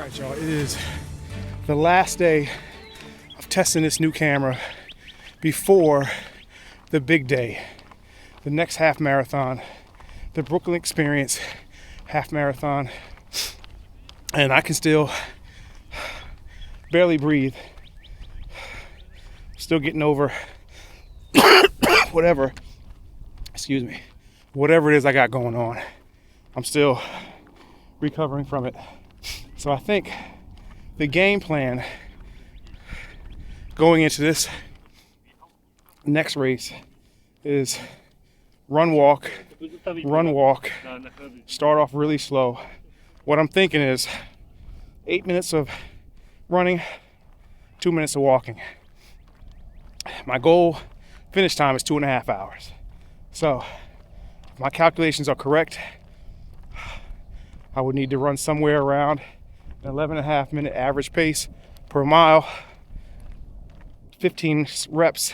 right, y'all, it is the last day of testing this new camera before the big day, the next half marathon, the Brooklyn Experience half marathon, and I can still barely breathe, still getting over whatever it is I got going on. I'm still recovering from it. So I think the game plan going into this next race is run, walk, start off really slow. What I'm thinking is 8 minutes of running, 2 minutes of walking. My goal finish time is 2.5 hours. So if my calculations are correct, I would need to run somewhere around an 11.5 minute average pace per mile. 15 reps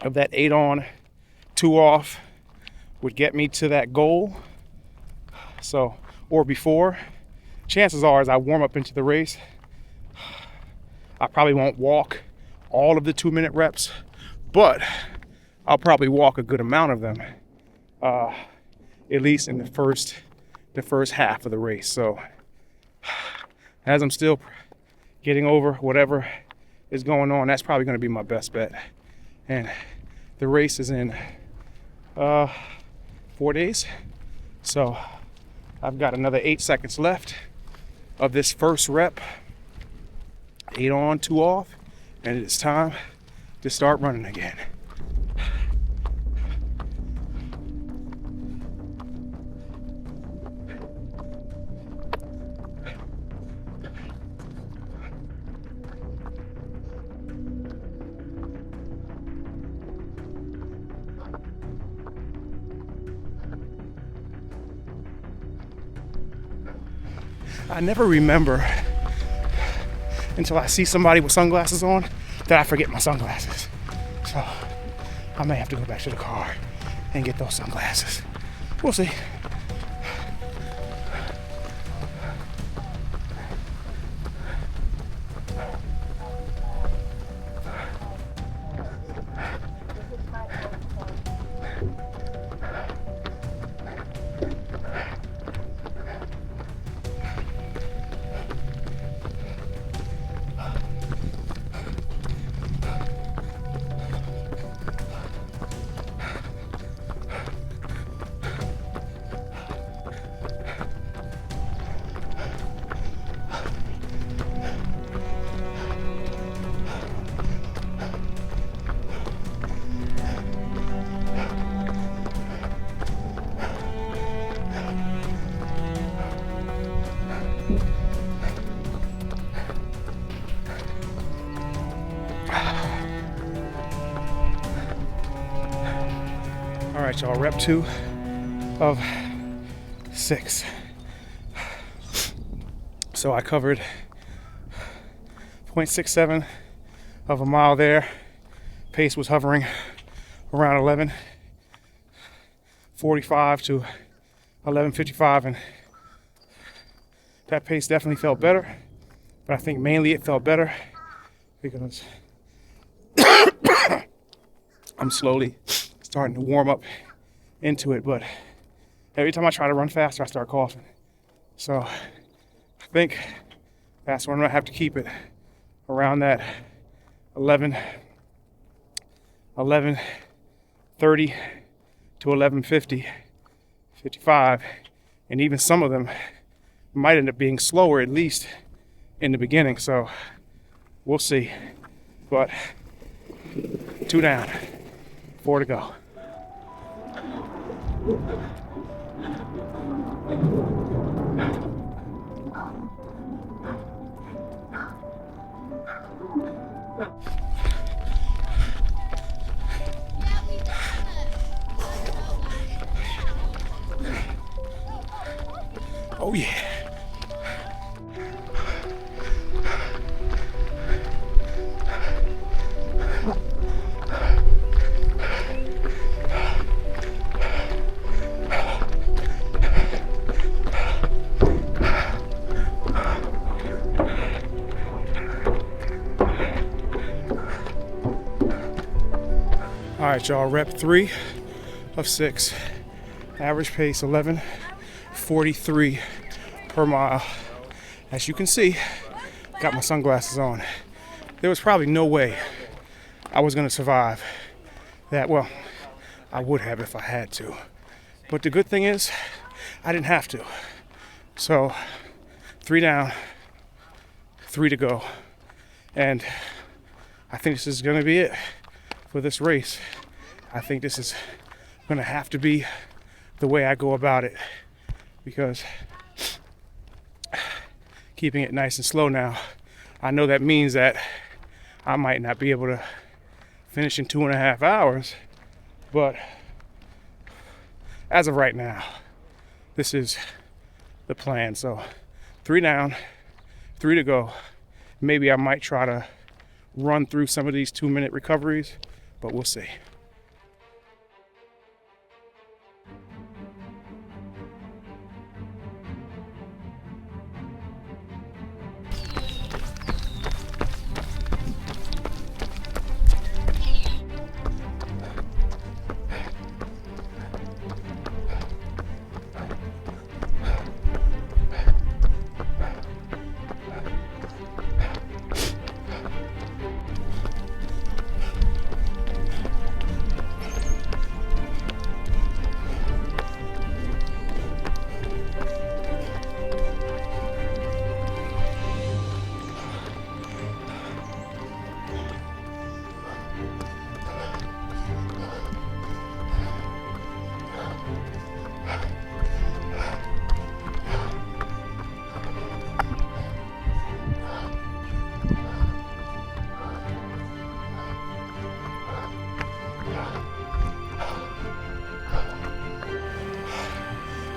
of that 8 on, 2 off would get me to that goal. So, or before. Chances are, as I warm up into the race, I probably won't walk all of the 2 minute reps, but I'll probably walk a good amount of them, at least in the first half of the race. So as I'm still getting over whatever is going on, that's probably going to be my best bet. And the race is in 4 days. So I've got another 8 seconds left of this first rep. 8 on, 2 off, and it's time to start running again. I never remember until I see somebody with sunglasses on that I forget my sunglasses. So I may have to go back to the car and get those sunglasses. We'll see. All right, y'all, rep 2 of 6. So I covered 0.67 of a mile there. Pace was hovering around 11:45 to 11:55, and that pace definitely felt better. But I think mainly it felt better because I'm slowly starting to warm up into it, but every time I try to run faster, I start coughing. So I think that's when I have to keep it around that 11:30 to 11:50, 55, and even some of them might end up being slower, at least in the beginning. So we'll see. But 2 down, 4 to go. Oh yeah. right, y'all, rep 3 of 6. Average pace 11:43 per mile. As you can see, got my sunglasses on. There was probably no way I was gonna survive that. Well, I would have if I had to. But the good thing is, I didn't have to. So, 3 down, 3 to go. And I think this is gonna be it for this race. I think this is gonna have to be the way I go about it, because keeping it nice and slow now, I know that means that I might not be able to finish in 2.5 hours, but as of right now, this is the plan. So 3 down, 3 to go. Maybe I might try to run through some of these 2-minute recoveries, but we'll see.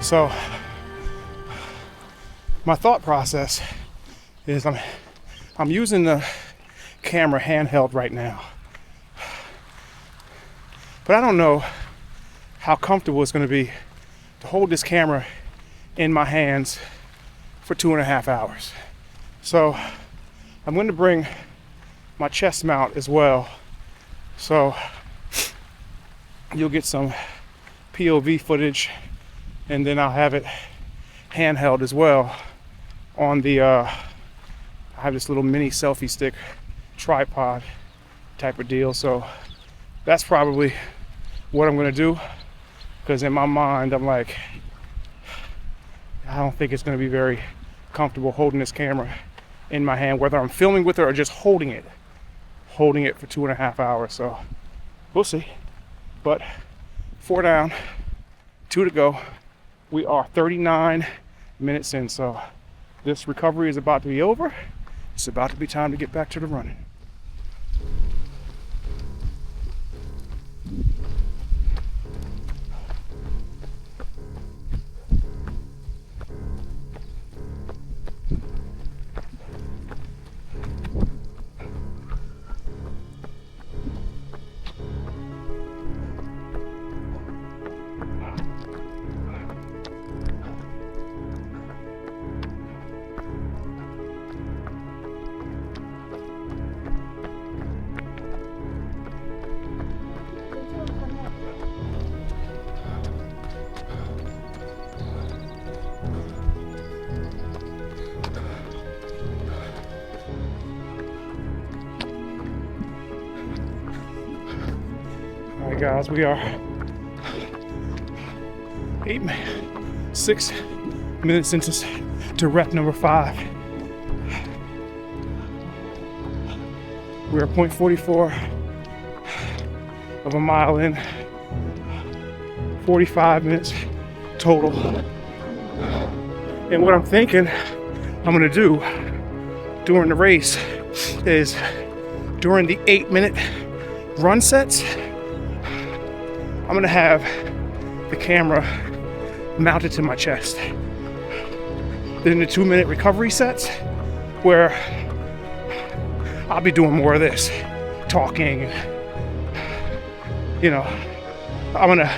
So my thought process is I'm using the camera handheld right now, but I don't know how comfortable it's going to be to hold this camera in my hands for 2.5 hours. So I'm going to bring my chest mount as well, so you'll get some POV footage, and then I'll have it handheld as well on the I have this little mini selfie stick tripod type of deal. So that's probably what I'm gonna do, because in my mind I'm like, I don't think it's gonna be very comfortable holding this camera in my hand, whether I'm filming with it or just holding it for 2.5 hours. So we'll see. But 4 down, 2 to go. We are 39 minutes in, so this recovery is about to be over. It's about to be time to get back to the running. All right, guys, we are 6 minutes into rep number 5. We're 0.44 of a mile in, 45 minutes total. And what I'm thinking I'm gonna do during the race is, during the 8-minute run sets, I'm gonna have the camera mounted to my chest. Then the 2-minute recovery sets, where I'll be doing more of this, talking, you know, I'm gonna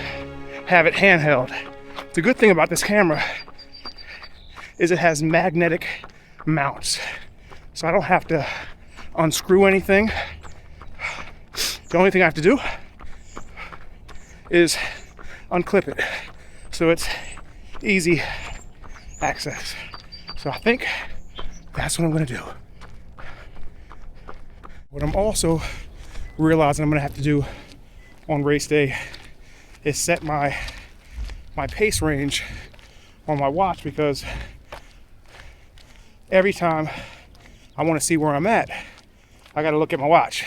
have it handheld. The good thing about this camera is it has magnetic mounts, so I don't have to unscrew anything. The only thing I have to do is unclip it. So it's easy access. So I think that's what I'm gonna do. What I'm also realizing I'm gonna have to do on race day is set my pace range on my watch, because every time I want to see where I'm at, I got to look at my watch,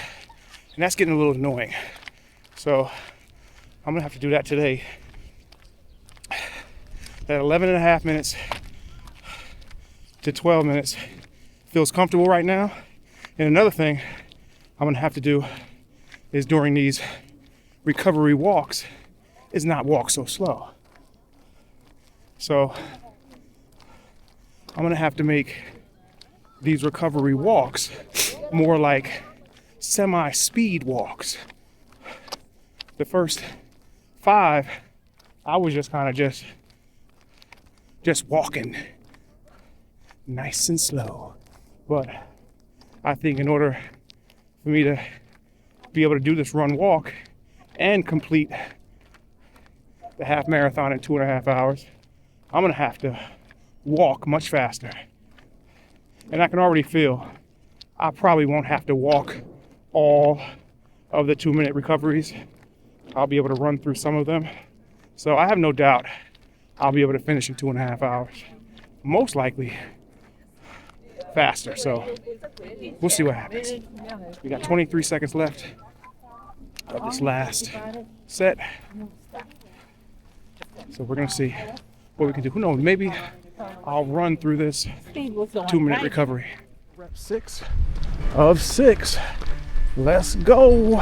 and that's getting a little annoying. So I'm gonna have to do that today. That 11.5 minutes to 12 minutes feels comfortable right now. And another thing I'm gonna have to do is during these recovery walks is not walk so slow. So I'm gonna have to make these recovery walks more like semi-speed walks. The first 5, I was just kind of just walking nice and slow. But I think in order for me to be able to do this run walk and complete the half marathon in 2.5 hours, I'm gonna have to walk much faster. And I can already feel I probably won't have to walk all of the 2-minute recoveries. I'll be able to run through some of them. So I have no doubt I'll be able to finish in 2.5 hours. Most likely faster. So we'll see what happens. We got 23 seconds left of this last set. So we're gonna see what we can do. Who knows, maybe I'll run through this 2-minute recovery. Rep 6 of 6. Let's go.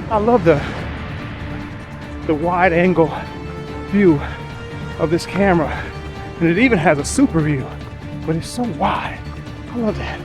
I love the wide angle view of this camera, and it even has a super view, but it's so wide. I love that.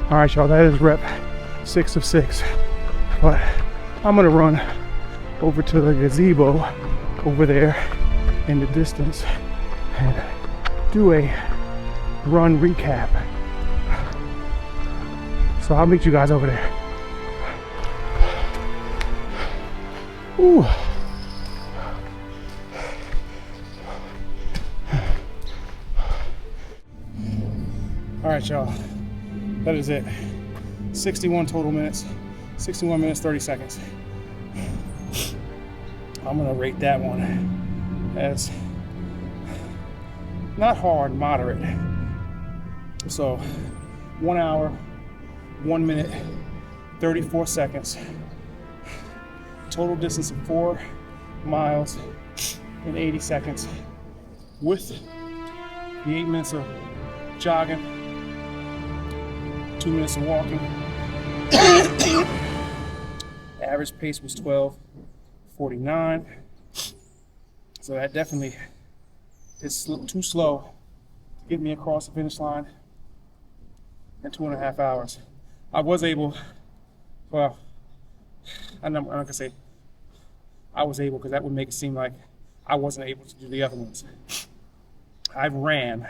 All right, y'all, that is rep 6 of 6. But I'm gonna run over to the gazebo over there in the distance and do a run recap. So I'll meet you guys over there. Ooh. All right, y'all. That is it. 61 total minutes. 61 minutes, 30 seconds. I'm gonna rate that one as not hard, moderate. So 1 hour, 1 minute, 34 seconds. Total distance of 4 miles in 80 seconds with the 8 minutes of jogging, 2 minutes of walking. Average pace was 12:49. So that definitely is too slow to get me across the finish line in 2.5 hours. I was able, well, I'm not gonna say I was able, because that would make it seem like I wasn't able to do the other ones. I ran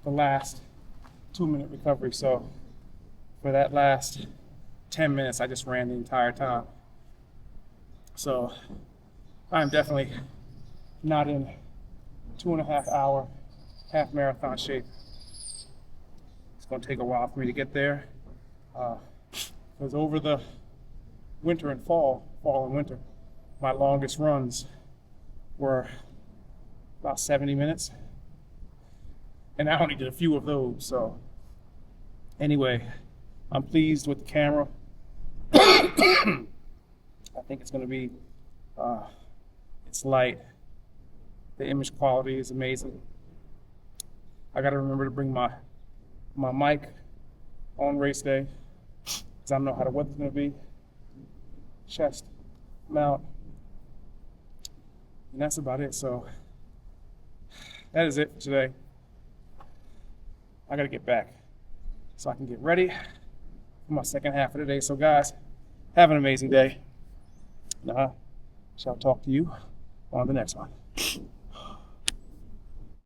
the last 2-minute recovery, so for that last 10 minutes, I just ran the entire time. So I'm definitely not in 2.5 hour half marathon shape. It's gonna take a while for me to get there. Because over the winter and fall and winter, my longest runs were about 70 minutes. And I only did a few of those, so anyway, I'm pleased with the camera. I think it's gonna be, it's light, The image quality is amazing. I got to remember to bring my mic on race day because I don't know how the weather's going to be. Chest, mount, and that's about it. So that is it for today. I got to get back so I can get ready for my second half of the day. So guys, have an amazing day. And I shall talk to you on the next one.